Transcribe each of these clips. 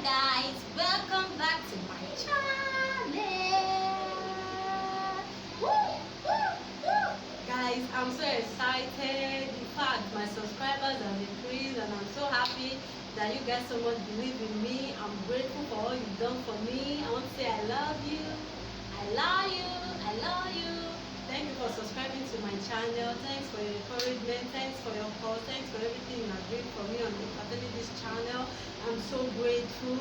guys, welcome back to my channel. Woo, woo, woo. Guys, I'm so excited. In fact, my subscribers have increased and I'm so happy that you guys so much believe in me. I'm grateful for all you've done for me. I want to say I love you. I love you. I love you. Thank you for subscribing to my channel. Thanks for your encouragement. Thanks for your call. Thanks for everything you are doing for me on this channel. I'm so grateful.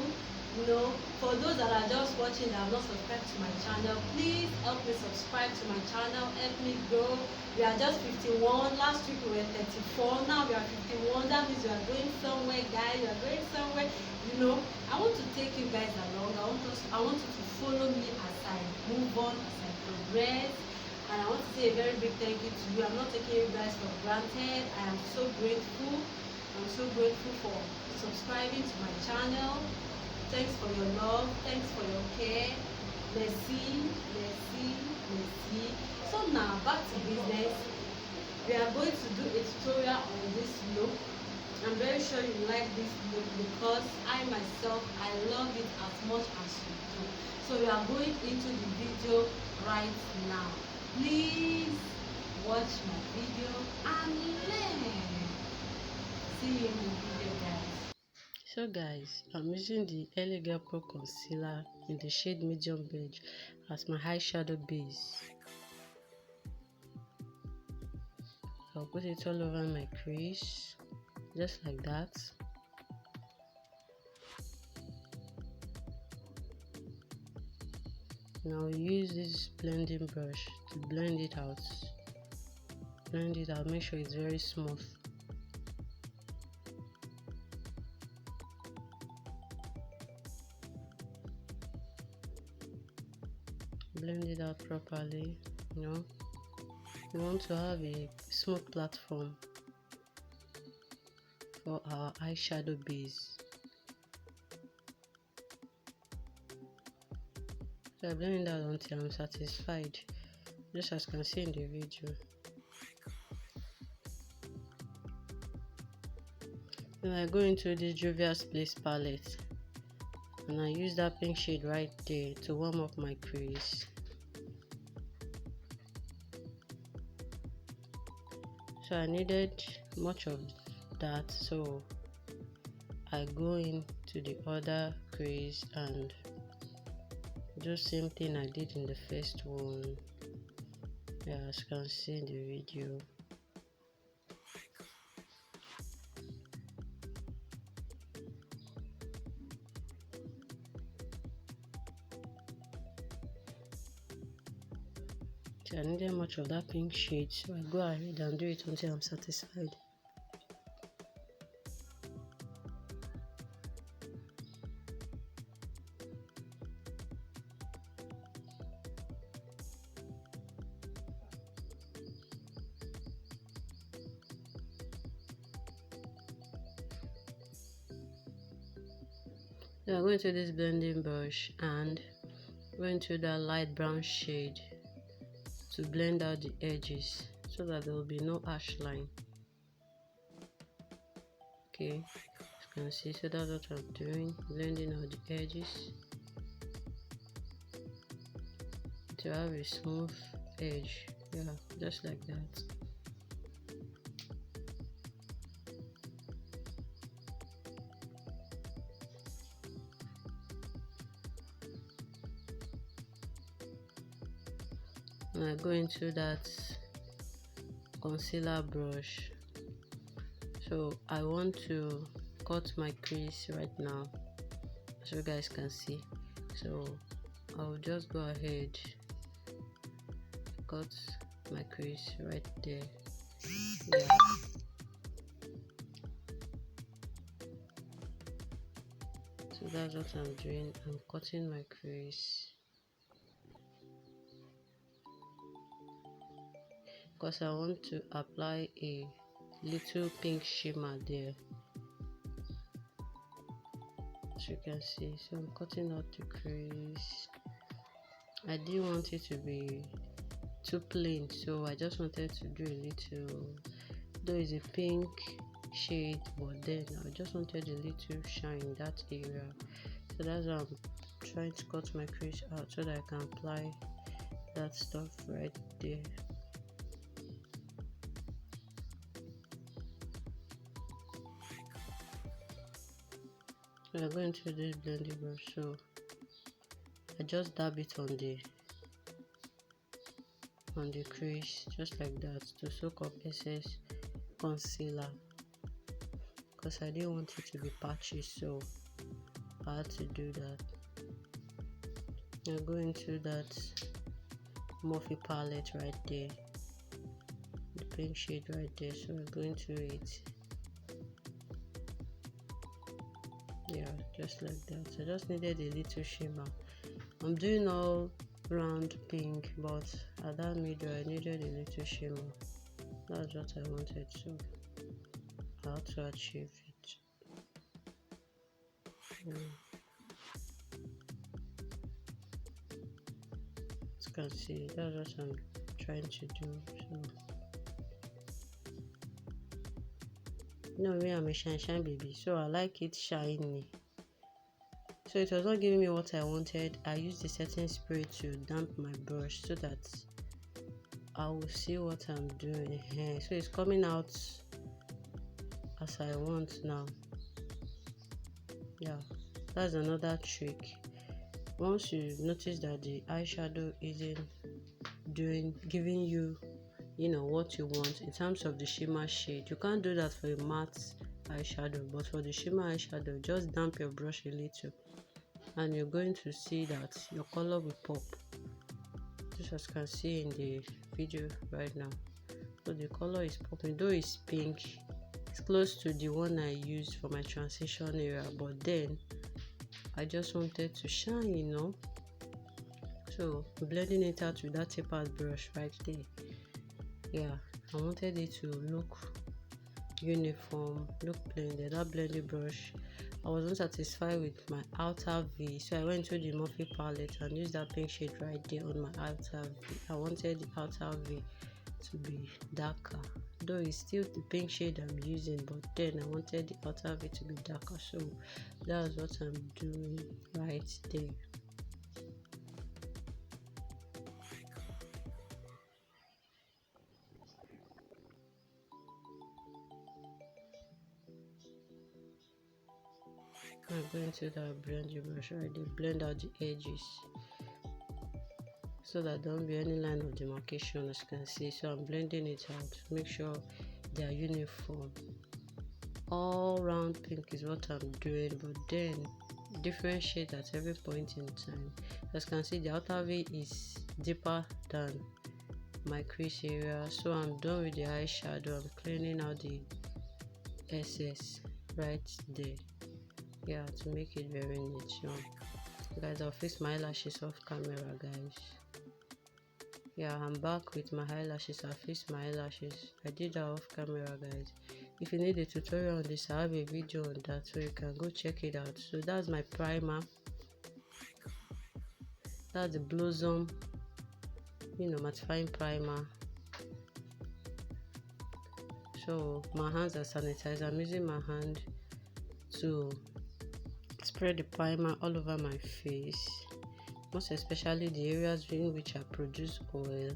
You know, for those that are just watching that have not subscribed to my channel, please help me subscribe to my channel. Help me grow. We are just 51. Last week we were 34. Now we are 51. That means we are going somewhere, guys. We are going somewhere. You know, I want to take you guys along. I want you to follow me as I move on, as I progress. And I want to say a very big thank you to you. I'm not taking you guys for granted. I am so grateful. I'm so grateful for subscribing to my channel. Thanks for your love. Thanks for your care. Merci, merci, merci. So now back to business. We are going to do a tutorial on this look. I'm very sure you like this look because I myself, I love it as much as you do. So we are going into the video right now. Please watch my video and learn. See you in the video, guys. So guys, I'm using the Elegant Pro Concealer in the shade medium beige as my eyeshadow base. I'll put it all over my crease, just like that. Now use this blending brush to blend it out. Blend it out, make sure it's very smooth. Blend it out properly. You know, we want to have a smooth platform for our eyeshadow base. So I blend it out until I'm satisfied, just as you can see in the video. Then I go into the Juvias Place palette and I use that pink shade right there to warm up my crease. So I needed much of that, so I go into the other crease and do same thing I did in the first one. Yeah, as you can see in the video. So I needed much of that pink shade, so I go ahead and do it until I'm satisfied. So I go into this blending brush and go into that light brown shade to blend out the edges so that there will be no harsh line. Okay, as you can see, so that's what I'm doing, blending out the edges to have a smooth edge. Yeah, just like that. And I go into that concealer brush. So I want to cut my crease right now, so you guys can see. So I'll just go ahead, cut my crease right there. Yeah. So that's what I'm doing. I'm cutting my crease because I want to apply a little pink shimmer there, as you can see. So I'm cutting out the crease. I didn't want it to be too plain, so I just wanted to do a little, though it's a pink shade, but then I just wanted a little shine in that area. So that's why I'm trying to cut my crease out so that I can apply that stuff right there. We are going to this blending brush, so I just dab it on the crease just like that to soak up excess concealer, because I didn't want it to be patchy, so I had to do that. I'm going to that Morphe palette right there, the pink shade right there, so I'm going to it. Yeah, just like that. I just needed a little shimmer. I'm doing all round pink, but at that middle I needed a little shimmer. That's what I wanted, so how to achieve it. As you can see, that's what I'm trying to do. So me, I'm a shine baby, so I like it shiny. So it was not giving me what I wanted. I used the setting spray to damp my brush so that I will see what I'm doing here. So it's coming out as I want now. Yeah, that's another trick. Once you notice that the eyeshadow isn't giving you what you want in terms of the shimmer shade, you can't do that for a matte eyeshadow, but for the shimmer eyeshadow, just damp your brush a little and you're going to see that your color will pop, just as you can see in the video right now. So the color is popping, though it's pink. It's close to the one I used for my transition area, but then I just wanted to shine, so blending it out with that tapered brush right there. Yeah, I wanted it to look uniform, look blended. That blending brush, I wasn't satisfied with my outer V, so I went to the Morphe palette and used that pink shade right there on my outer V. I wanted the outer V to be darker, though it's still the pink shade I'm using, but then I wanted the outer V to be darker, so that's what I'm doing right there. I'm going to that blending brush right there, blend out the edges so that there won't be any line of demarcation, as you can see. So I'm blending it out to make sure they are uniform. All round pink is what I'm doing, but then different shades at every point in time. As you can see, the outer V is deeper than my crease area, so I'm done with the eyeshadow. I'm cleaning out the excess right there, yeah, to make it very neat. So guys, I'll fix my eyelashes off camera, guys. Yeah, I'm back with my eyelashes. I fixed my eyelashes. I did that off camera, guys. If you need a tutorial on this, I have a video on that, so you can go check it out. So that's my primer. That's the Blossom mattifying primer. So my hands are sanitized. I'm using my hand to spread the primer all over my face, most especially the areas in which I produce oil.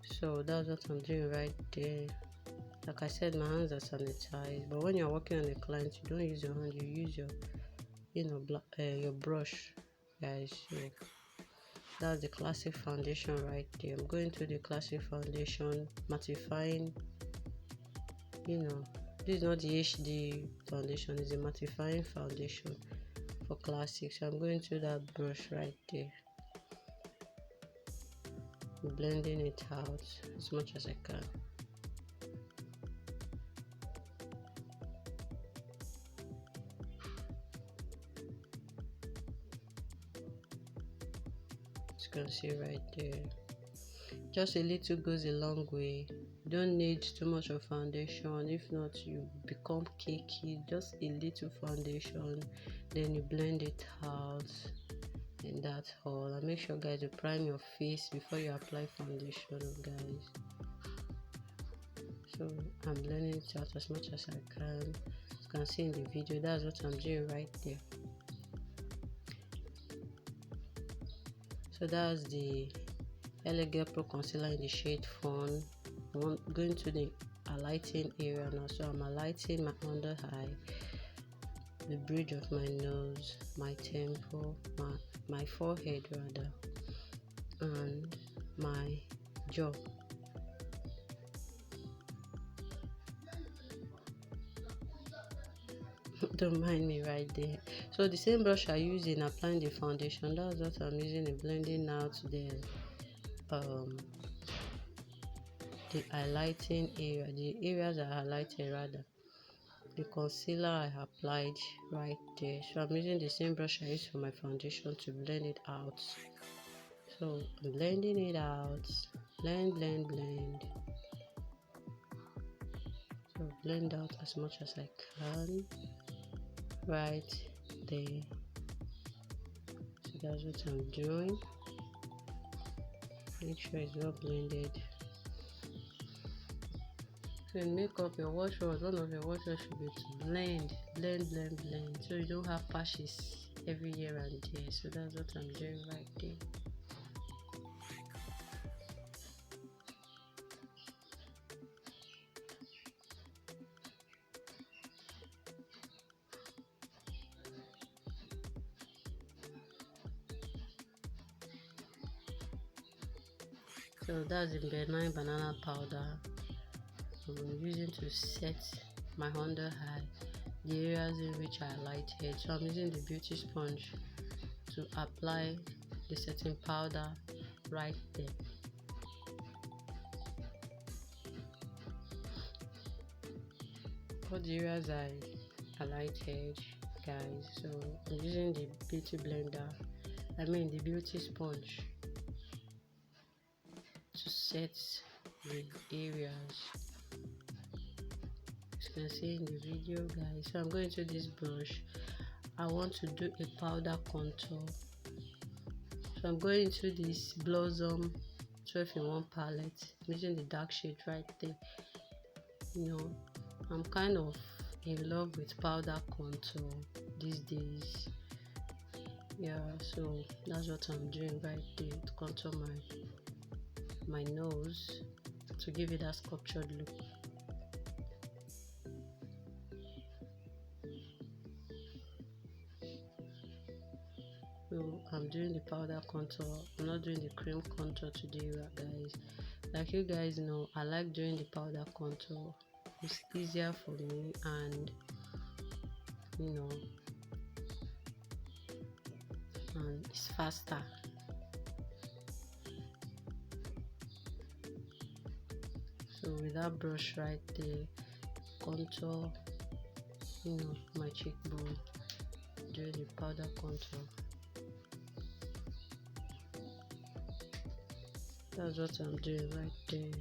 So that's what I'm doing right there. Like I said, my hands are sanitized, but when you're working on a client, you don't use your hand, you use your your brush, guys. So that's the classic foundation right there. I'm going to the classic foundation, mattifying. This is not the HD foundation, it's a mattifying foundation for classic. So I'm going to that brush right there, blending it out as much as I can. As you can see right there, just a little goes a long way. You don't need too much of foundation, if not you become cakey. Just a little foundation, then you blend it out, and that's all. And make sure, guys, you prime your face before you apply foundation, guys. So I'm blending it out as much as I can you can see in the video. That's what I'm doing right there. So that's the Elegant Pro Concealer in the shade Fawn. I'm going to the highlighting area now. So I'm highlighting my under eye, the bridge of my nose, my temple, my forehead rather, and my jaw. Don't mind me right there. So the same brush I use in applying the foundation, that's what I'm using in blending out the highlighting area, the areas I highlighted rather, the concealer I applied right there. So I'm using the same brush I used for my foundation to blend it out. So I'm blending it out, blend. So blend out as much as I can right there. So that's what I'm doing. Make sure it's well blended. So in makeup, your watchword, one of your watchwords should be to blend, so you don't have patches every here and there. So that's what I'm doing right there. So that's the benign banana powder I'm using to set my under eye, the areas in which I highlighted. So I'm using the beauty sponge to apply the setting powder right there. For the areas I highlighted, guys, so I'm using the beauty blender, the beauty sponge to set the areas, as you can see in the video, guys. So I'm going to this brush. I want to do a powder contour, so I'm going to this Blossom 12-in-1 palette. I'm using the dark shade right there. I'm kind of in love with powder contour these days. So that's what I'm doing right there, to contour my nose, to give it that sculptured look. So I'm doing the powder contour. I'm not doing the cream contour today, guys. Like you guys know, I like doing the powder contour. It's easier for me, and and it's faster. So with that brush right there, contour my cheekbone, doing the powder contour. That's what I'm doing right there.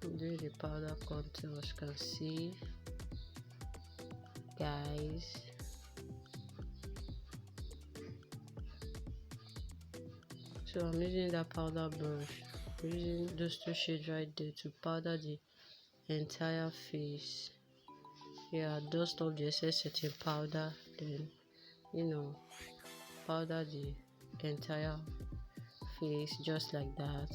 I'm doing the powder contour, as you can see, guys. So I'm using that powder brush, using those two shades right there to powder the entire face. Dust off the excess setting powder, then powder the entire face just like that.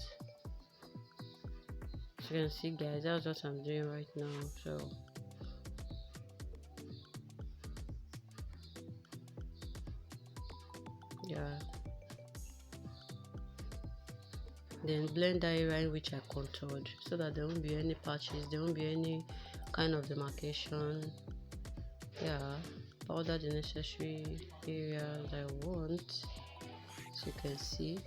As you can see, guys, that's what I'm doing right now. So then blend that area in which I contoured, so that there won't be any patches, there won't be any kind of demarcation. Powder the necessary areas I want, as you can see.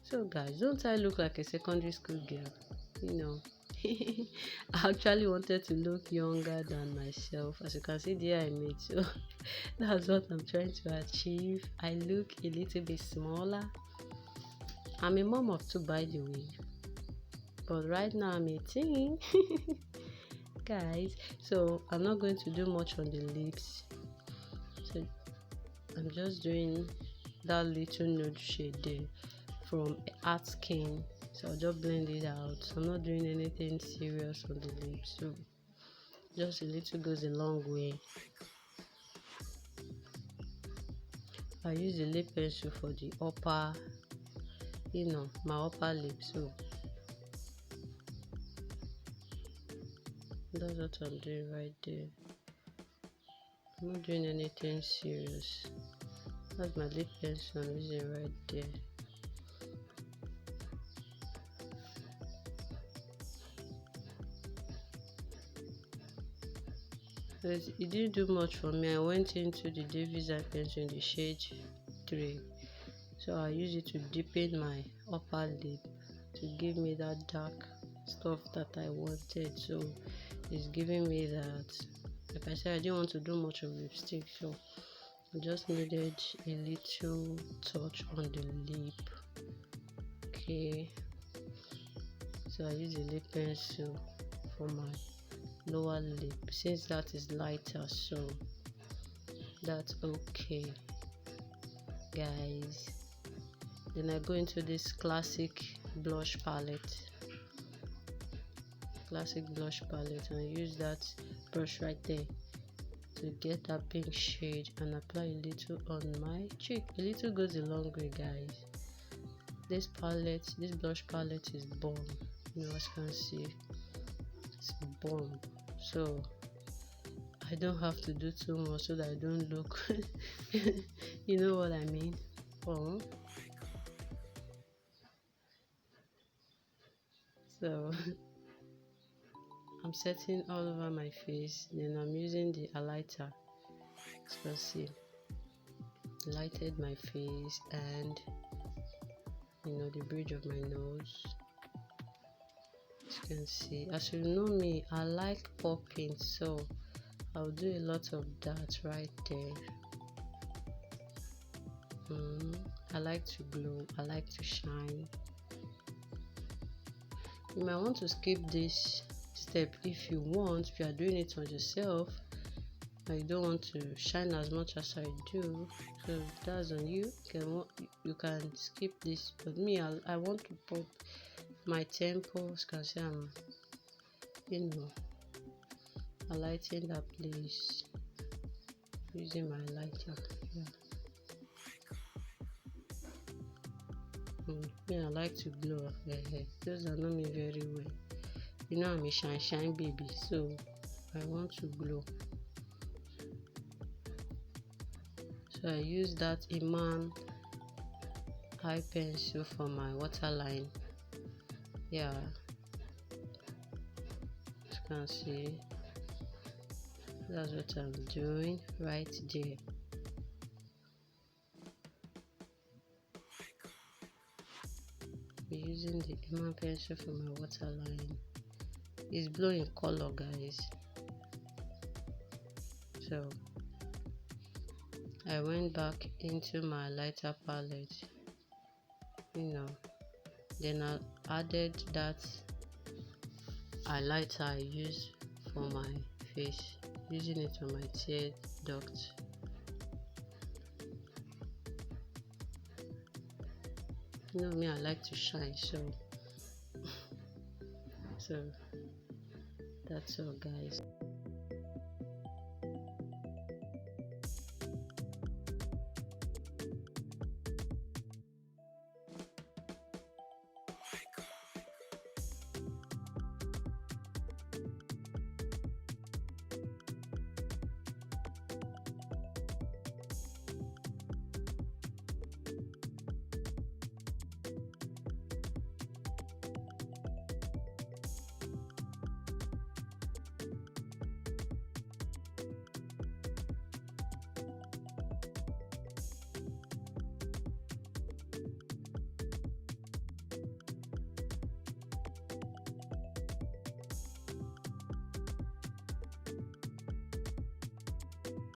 So guys, don't I look like a secondary school girl? I actually wanted to look younger than myself. As you can see, there I made, so that's what I'm trying to achieve. I look a little bit smaller. I'm a mom of two, by the way, but right now I'm 18. guys. So I'm not going to do much on the lips, so I'm just doing that little nude shade there from Art Skin. So I'll just blend it out. I'm not doing anything serious on the lips, so just a little goes a long way. I use the lip pencil for the upper, my upper lip, so that's what I'm doing right there. I'm not doing anything serious. That's my lip pencil I'm using right there. But it didn't do much for me. I went into the Davis eye pencil in the shade 3. So I use it to deepen my upper lip to give me that dark stuff that I wanted. So it's giving me that. Like I said, I didn't want to do much of lipstick, so I just needed a little touch on the lip. Okay, so I use a lip pencil for my lower lip since that is lighter, so that's okay, guys. Then I go into this classic blush palette and use that brush right there to get that pink shade and apply a little on my cheek. A little goes a long way, guys. This blush palette is bomb. As you can see, it's bomb. So I don't have to do too much so that I don't look you know what I mean. So I'm setting all over my face, then I'm using the highlighter. As you can see, lighted my face and the bridge of my nose. As you can see, as you know me, I like popping, so I'll do a lot of that right there. I like to glow, I like to shine. You might want to skip this step if you are doing it on yourself and you don't want to shine as much as I do, so that's on you. You can skip this, but me, I want to pop my temples because I'm highlighting that place using my lighter. I like to glow. Those that know me very well, I'm a shine baby, so I want to glow. So I use that Iman eye pencil for my waterline. As you can see, that's what I'm doing right there. Using the Iman pencil for my waterline. It's blue in color, guys. So I went back into my lighter palette, then I added that highlighter I use for my face, using it on my tear duct. Me, I like to shine, so that's all, guys.